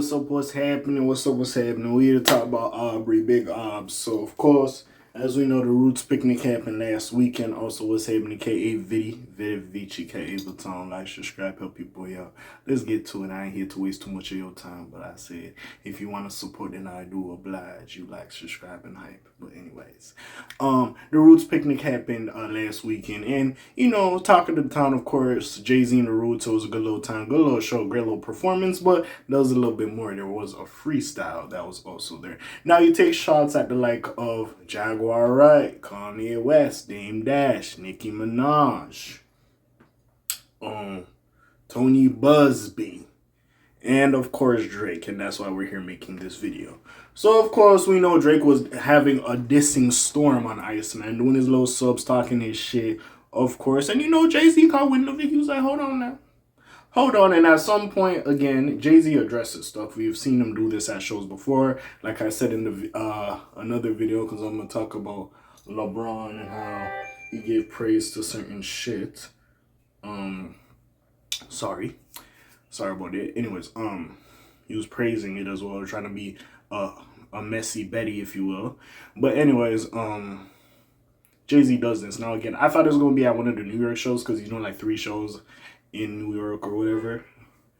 what's happening? What's happening? We here to talk about Aubrey, Big Obs. So, of course, as we know, the Roots picnic happened last weekend. Also, what's happening? K.A.Vuton, K.A.Vuton. Like, subscribe, help people out. Let's get to it. I ain't here to waste too much of your time, but I said, if you want to support, then I do oblige you. Like, subscribe, and hype. But anyways, the Roots picnic happened last weekend. And, you know, talk of the town, of course, Jay-Z and the Roots. So it was a good little time, good little show, great little performance. But there was a little bit more. There was a freestyle that was also there. Now, you take shots at the like of Jaguar Wright, Kanye West, Dame Dash, Nicki Minaj, Tony Busby, and of course Drake, and that's why we're here making this video. So of course we know Drake was having a dissing storm on Iceman, doing his little subs, talking his shit, of course. And you know Jay-Z caught wind of it. He was like, hold on now. Hold on, and at some point, again, Jay-Z addresses stuff. We've seen him do this at shows before. Like I said in the another video, because I'm going to talk about LeBron and how he gave praise to certain shit. Sorry about it. Anyways, he was praising it as well, trying to be a messy Betty, if you will. But anyways, Jay-Z does this. Now, again, I thought it was going to be at one of the New York shows, because he's doing like 3 shows in New York or whatever,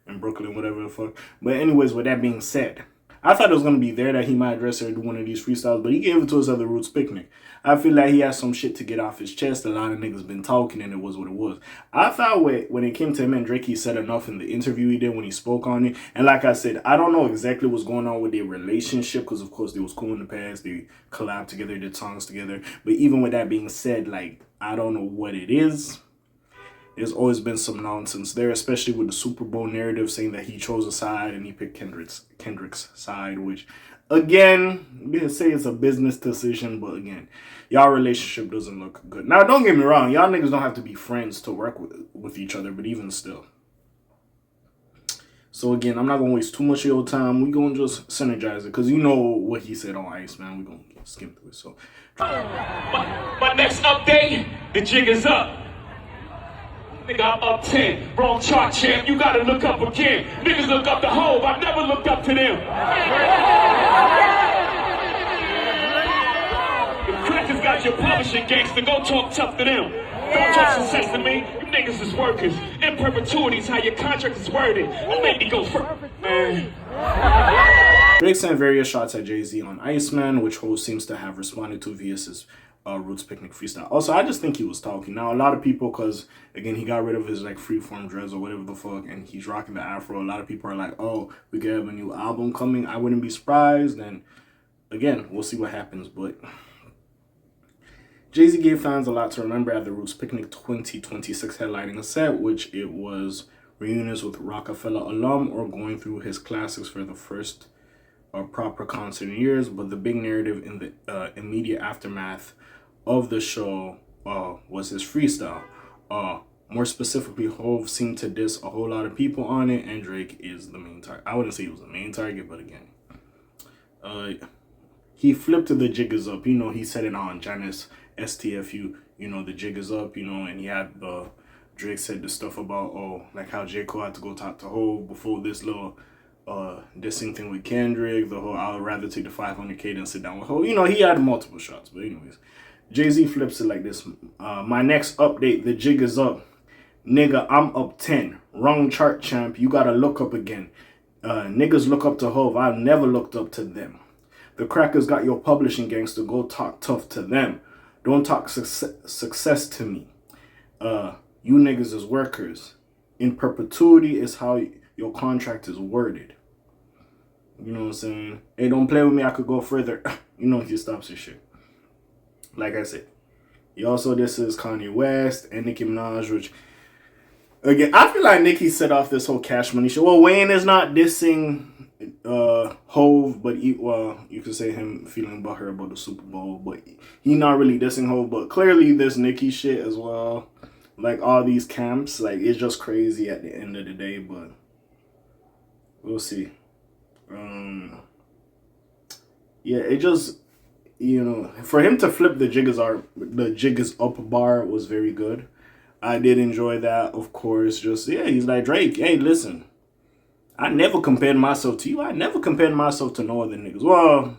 in Brooklyn, whatever the fuck. But anyways, with that being said, I thought it was going to be there that he might address or do one of these freestyles, but he gave it to us at the Roots picnic. I feel like he has some shit to get off his chest. A lot of niggas been talking, and it was what it was. I thought when it came to him and Drake, he said enough in the interview he did when he spoke on it. And like I said, I don't know exactly what's going on with their relationship, because of course they was cool in the past. They collabed together, did songs together. But even with that being said, like, I don't know what it is. There's always been some nonsense there, especially with the Super Bowl narrative saying that he chose a side and he picked Kendrick's side, which, again, you can say it's a business decision, but again, y'all relationship doesn't look good. Now, don't get me wrong, y'all niggas don't have to be friends to work with each other, but even still. So again, I'm not going to waste too much of your time. We're going to just synergize it, because you know what he said on Ice, man. We're going to skim through it. So, my next update, the jig is up. Nigga, I'm up 10. Wrong chart, champ. You gotta look up again. Niggas look up to Hove. I never looked up to them. The crackers got your publishing gangster. Go talk tough to them. Don't talk success to me. You niggas is workers. In perpetuity's how your contract is worded. Don't make me go first, man. Drake sent various shots at Jay-Z on Iceman, which Hov seems to have responded to via his Roots picnic freestyle. Also, I just think he was talking. Now, a lot of people, because again, he got rid of his like freeform dreads or whatever the fuck, and he's rocking the afro. A lot of people are like, oh, we could have a new album coming. I wouldn't be surprised. And again, we'll see what happens. But Jay-Z gave fans a lot to remember at the Roots picnic 2026 headlining a set, which it was reunions with Rockefeller alum or going through his classics for the first proper concert in years. But the big narrative in the immediate aftermath of the show was his freestyle. More specifically, Hov seemed to diss a whole lot of people on it, and Drake is the main target. I wouldn't say he was the main target, but again, he flipped to the jig is up. You know, he said it on Janice STFU, you know, the jig is up, you know, and he had Drake said the stuff about, oh, like how J. Cole had to go talk to Hov before this little dissing thing with Kendrick, the whole I'd rather take the 500K than sit down with Hov. You know, he had multiple shots, but anyways, Jay-Z flips it like this. My next update, the jig is up. Nigga, I'm up 10. Wrong chart, champ. You gotta look up again. Niggas look up to Hov. I've never looked up to them. The crackers got your publishing gangster. Go talk tough to them. Don't talk success to me. You niggas is workers. In perpetuity is how your contract is worded. You know what I'm saying? Hey, don't play with me. I could go further. You know, he stops his shit. Like I said, he also this is Kanye West and Nicki Minaj, which again, I feel like Nicki set off this whole Cash Money show. Well, Wayne is not dissing Hov, but you could say him feeling butthurt about the Super Bowl, but he not really dissing Hov. But clearly, this Nicki shit as well. Like all these camps, like it's just crazy at the end of the day. But we'll see. Yeah, it just. You know, for him to flip the jig is up bar was very good. I did enjoy that, of course. Just, yeah, he's like, Drake, hey, listen, I never compared myself to you. I never compared myself to no other niggas. Well,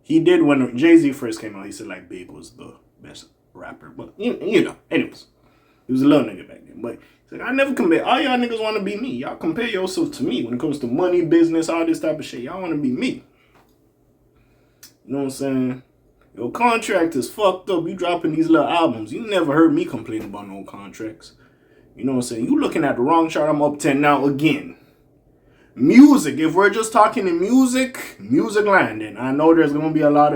he did when Jay-Z first came out. He said like Big was the best rapper. But you know, anyways, he was a little nigga back then. But he's like, I never compare. All y'all niggas want to be me. Y'all compare yourself to me when it comes to money, business, all this type of shit. Y'all want to be me. You know what I'm saying? Your contract is fucked up. You dropping these little albums. You never heard me complain about no contracts. You know what I'm saying? You looking at the wrong chart. I'm up 10 now again. Music. If we're just talking in music land, then I know there's gonna be a lot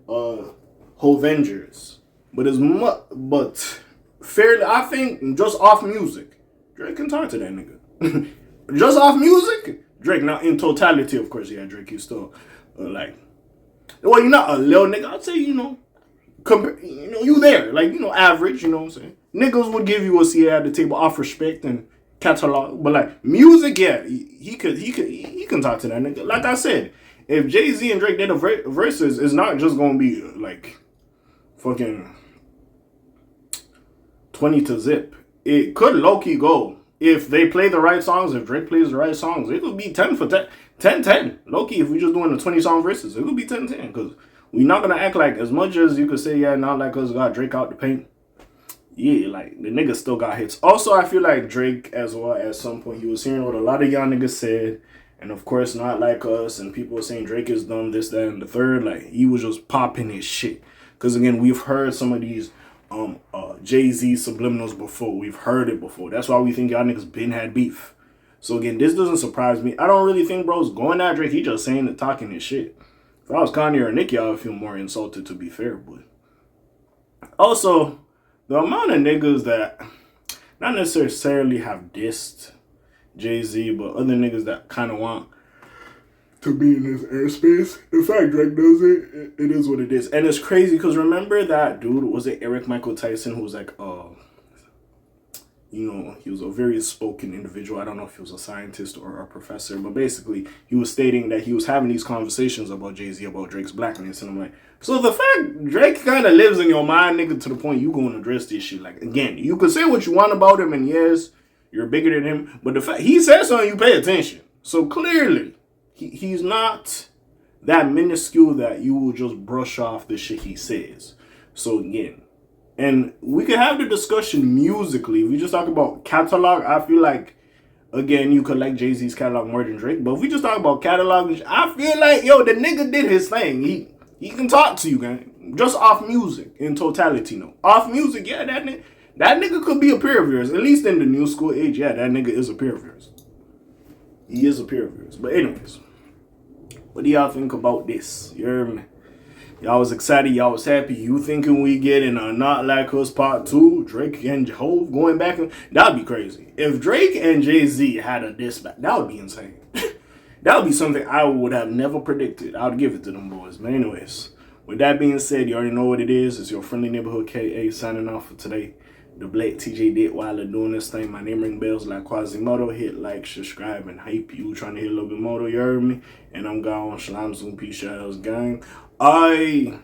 of Hovengers. But fairly, I think just off music, Drake can talk to that nigga. Just off music, Drake. Now in totality, of course, yeah, Drake is still like. Well, you're not a little nigga. I'd say, you know, you there. Like, you know, average, you know what I'm saying? Niggas would give you a seat at the table off respect and catalog. But, like, music, yeah, he can talk to that nigga. Like I said, if Jay-Z and Drake did a verses, it's not just going to be, like, fucking 20 to zip. It could low-key go. If they play the right songs, if Drake plays the right songs, it could be 10 for 10. 10-10. Low-key, if we're just doing a 20-song verses, it could be 10-10. Because we're not going to act like, as much as you could say, yeah, not like us got Drake out the paint. Yeah, like, the nigga still got hits. Also, I feel like Drake, as well, at some point, he was hearing what a lot of y'all niggas said. And, of course, not like us. And people were saying Drake is dumb, this, that, and the third. Like, he was just popping his shit. Because, again, we've heard some of these Jay-Z subliminals before. We've heard it before. That's why we think y'all niggas been had beef. So again, this doesn't surprise me. I don't really think bro's going at Drake. He just saying and talking his shit. If I was Kanye or Nicki, I would feel more insulted, to be fair. But also, the amount of niggas that not necessarily have dissed Jay-Z, but other niggas that kind of want to be in his airspace. In fact, Drake does it. It is what it is. And it's crazy because remember that dude, was it Eric Michael Tyson, who was like, you know, he was a very spoken individual. I don't know if he was a scientist or a professor, but basically he was stating that he was having these conversations about Jay-Z, about Drake's blackness. And I'm like, so the fact Drake kind of lives in your mind, nigga, to the point you going to address this shit. Like, again, you could say what you want about him, and yes, you're bigger than him, but the fact he says something, you pay attention. So clearly, he's not that minuscule that you will just brush off the shit he says. So again, and we could have the discussion musically. If we just talk about catalog, I feel like, again, you could like Jay-Z's catalog more than Drake. But if we just talk about catalog, I feel like, yo, the nigga did his thing. He can talk to you, gang. Just off music, in totality, no. Off music, yeah, that nigga could be a peer of yours. At least in the new school age, yeah, that nigga is a peer of yours. He is a peer of yours. But anyways, what do y'all think about this? You heard me? Y'all was excited, y'all was happy. You thinking we getting a Not Like Us Part 2? Drake and Hov going back? That'd be crazy. If Drake and Jay-Z had a diss back, that would be insane. That would be something I would have never predicted. I would give it to them boys. But anyways, with that being said, you already know what it is. It's your friendly neighborhood K.A. signing off for today. The Black TJ did while they're doing this thing. My name ring bells like Quasimodo. Hit like, subscribe, and hype you. Trying to hit a little bit more, you heard me? And I'm gone. Shalom, Zoom, peace, shadows, gang. I